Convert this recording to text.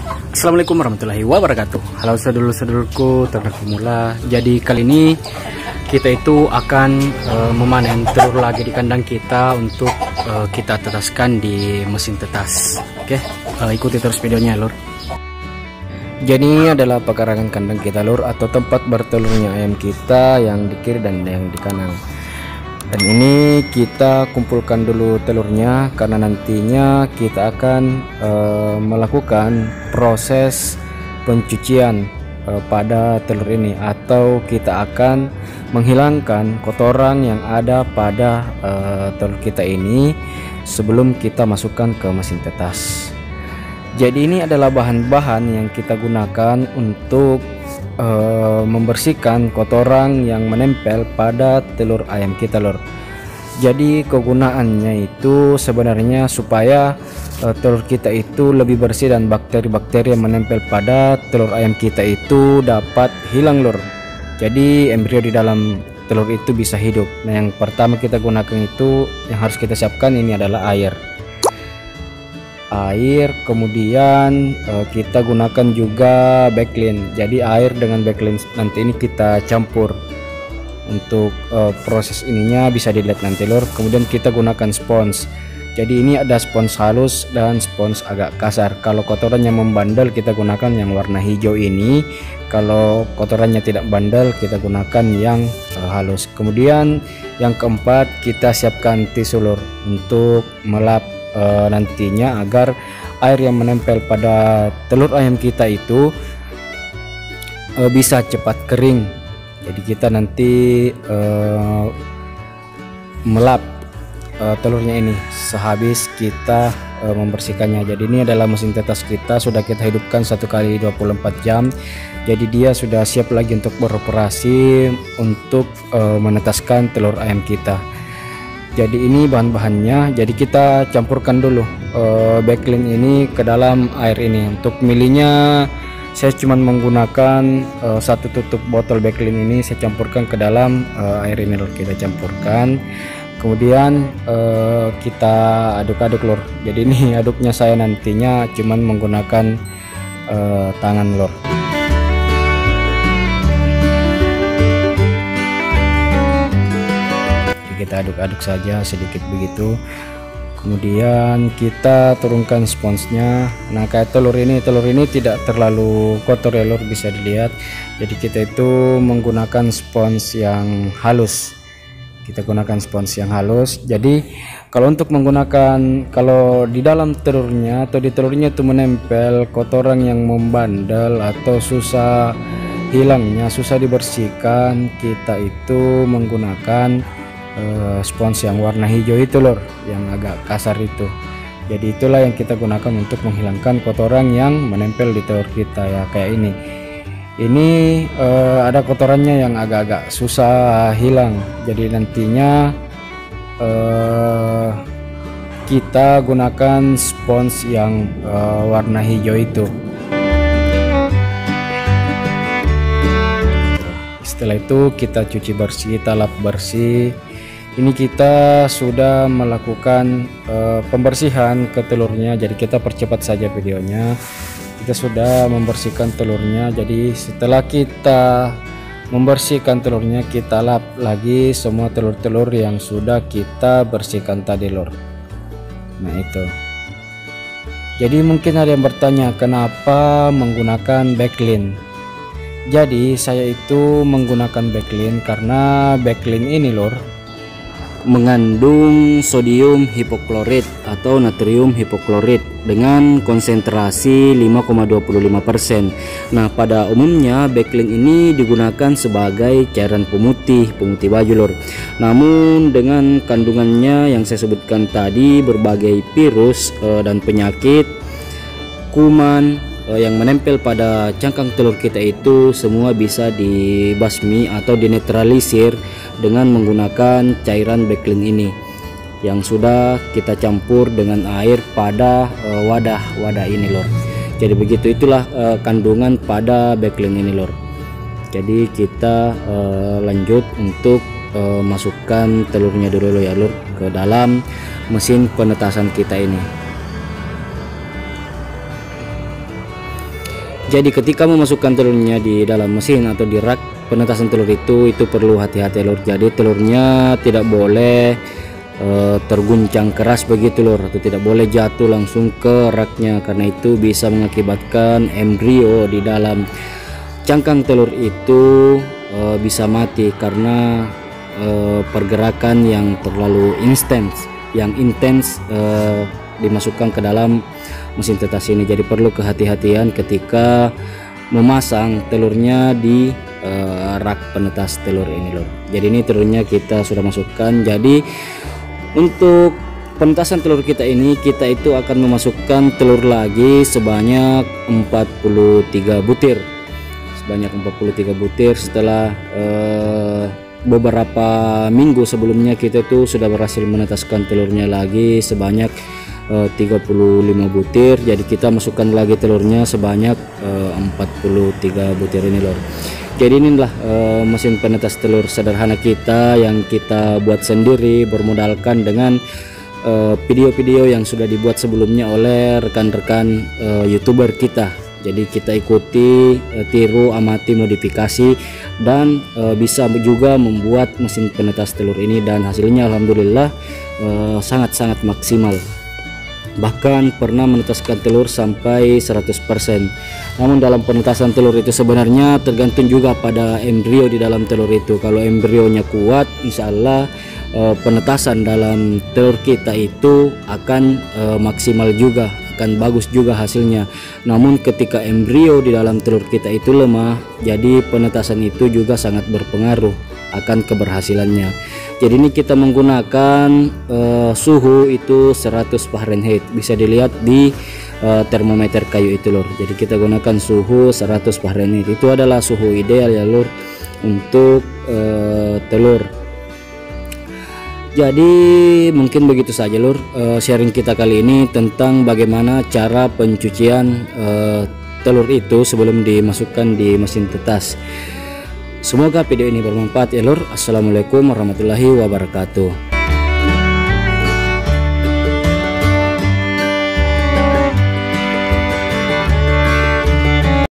Assalamualaikum warahmatullahi wabarakatuh. Halo sedulur-sedulurku ternak pemula. Jadi kali ini kita itu akan memanen telur lagi di kandang kita untuk kita tetaskan di mesin tetas. Oke, ikuti terus videonya lur. Jadi ini adalah pekarangan kandang kita lur, atau tempat bertelurnya ayam kita yang di kiri dan yang di kanan. Dan ini kita kumpulkan dulu telurnya karena nantinya kita akan melakukan proses pencucian pada telur ini, atau kita akan menghilangkan kotoran yang ada pada telur kita ini sebelum kita masukkan ke mesin tetas. Jadi ini adalah bahan-bahan yang kita gunakan untuk membersihkan kotoran yang menempel pada telur ayam kita lor. Jadi kegunaannya itu sebenarnya supaya telur kita itu lebih bersih dan bakteri-bakteri yang menempel pada telur ayam kita itu dapat hilang lor. Jadi embrio di dalam telur itu bisa hidup. Nah, yang pertama kita gunakan itu yang harus kita siapkan ini adalah air, kemudian kita gunakan juga backlin. Jadi air dengan backlin nanti ini kita campur untuk proses ininya bisa dilihat nanti lor. Kemudian kita gunakan spons. Jadi ini ada spons halus dan spons agak kasar. Kalau kotorannya membandel kita gunakan yang warna hijau ini, kalau kotorannya tidak bandel kita gunakan yang halus. Kemudian yang keempat kita siapkan tisu lor untuk melap nantinya agar air yang menempel pada telur ayam kita itu bisa cepat kering. Jadi kita nanti melap telurnya ini sehabis kita membersihkannya. Jadi ini adalah mesin tetas kita, sudah kita hidupkan 1 kali 24 jam. Jadi dia sudah siap lagi untuk beroperasi untuk menetaskan telur ayam kita. Jadi ini bahan-bahannya. Jadi kita campurkan dulu backlin ini ke dalam air ini. Untuk milihnya saya cuma menggunakan 1 tutup botol backlin ini, saya campurkan ke dalam air ini lor. Kita campurkan, kemudian kita aduk-aduk lor. Jadi ini aduknya saya nantinya cuman menggunakan tangan lor. Kita aduk-aduk saja sedikit begitu, kemudian kita turunkan sponsnya. Nah kayak telur ini tidak terlalu kotor ya lor, bisa dilihat. Jadi kita itu menggunakan spons yang halus, kita gunakan spons yang halus. Jadi kalau untuk menggunakan, kalau di dalam telurnya atau di telurnya itu menempel kotoran yang membandel atau susah hilangnya, susah dibersihkan, kita itu menggunakan spons yang warna hijau itu lor, yang agak kasar itu. Jadi itulah yang kita gunakan untuk menghilangkan kotoran yang menempel di telur kita ya, kayak ini. Ini ada kotorannya yang agak-agak susah hilang. Jadi nantinya kita gunakan spons yang warna hijau itu. Setelah itu kita cuci bersih, kita lap bersih. Ini kita sudah melakukan pembersihan ke telurnya, jadi kita percepat saja videonya. Kita sudah membersihkan telurnya. Jadi setelah kita membersihkan telurnya, kita lap lagi semua telur-telur yang sudah kita bersihkan tadi lor. Nah itu. Jadi mungkin ada yang bertanya kenapa menggunakan backlin. Jadi saya itu menggunakan backlin karena backlin ini lor mengandung sodium hipoklorit atau natrium hipoklorit dengan konsentrasi 5,25%. Nah pada umumnya backlin ini digunakan sebagai cairan pemutih baju lor. Namun dengan kandungannya yang saya sebutkan tadi, berbagai virus dan penyakit, kuman yang menempel pada cangkang telur kita itu semua bisa dibasmi atau dinetralisir dengan menggunakan cairan backlin ini yang sudah kita campur dengan air pada wadah ini lor. Jadi begitu, itulah kandungan pada backlin ini lor. Jadi kita lanjut untuk masukkan telurnya dulu ya lor ke dalam mesin penetasan kita ini. Jadi ketika memasukkan telurnya di dalam mesin atau di rak penetasan telur itu perlu hati-hati lur. Jadi telurnya tidak boleh terguncang keras begitu lur, atau tidak boleh jatuh langsung ke raknya, karena itu bisa mengakibatkan embrio di dalam cangkang telur itu bisa mati karena pergerakan yang terlalu intens dimasukkan ke dalam mesin tetas ini. Jadi perlu kehati-hatian ketika memasang telurnya di rak penetas telur ini lor. Jadi ini telurnya kita sudah masukkan. Jadi untuk penetasan telur kita ini, kita itu akan memasukkan telur lagi sebanyak 43 butir. Sebanyak 43 butir setelah beberapa minggu sebelumnya kita tuh sudah berhasil menetaskan telurnya lagi sebanyak 35 butir. Jadi kita masukkan lagi telurnya sebanyak 43 butir ini lor. Jadi inilah mesin penetas telur sederhana kita yang kita buat sendiri bermodalkan dengan video-video yang sudah dibuat sebelumnya oleh rekan-rekan YouTuber kita. Jadi kita ikuti, tiru, amati, modifikasi, dan bisa juga membuat mesin penetas telur ini, dan hasilnya alhamdulillah sangat-sangat maksimal. Bahkan pernah menetaskan telur sampai 100%. Namun dalam penetasan telur itu sebenarnya tergantung juga pada embrio di dalam telur itu. Kalau embrionya kuat, insya Allah penetasan dalam telur kita itu akan maksimal juga, akan bagus juga hasilnya. Namun ketika embrio di dalam telur kita itu lemah, jadi penetasan itu juga sangat berpengaruh akan keberhasilannya. Jadi ini kita menggunakan suhu itu 100 Fahrenheit, bisa dilihat di termometer kayu itu lur. Jadi kita gunakan suhu 100 Fahrenheit, itu adalah suhu ideal ya lur untuk telur. Jadi mungkin begitu saja lur sharing kita kali ini tentang bagaimana cara pencucian telur itu sebelum dimasukkan di mesin tetas. Semoga video ini bermanfaat ya lur. Assalamualaikum warahmatullahi wabarakatuh.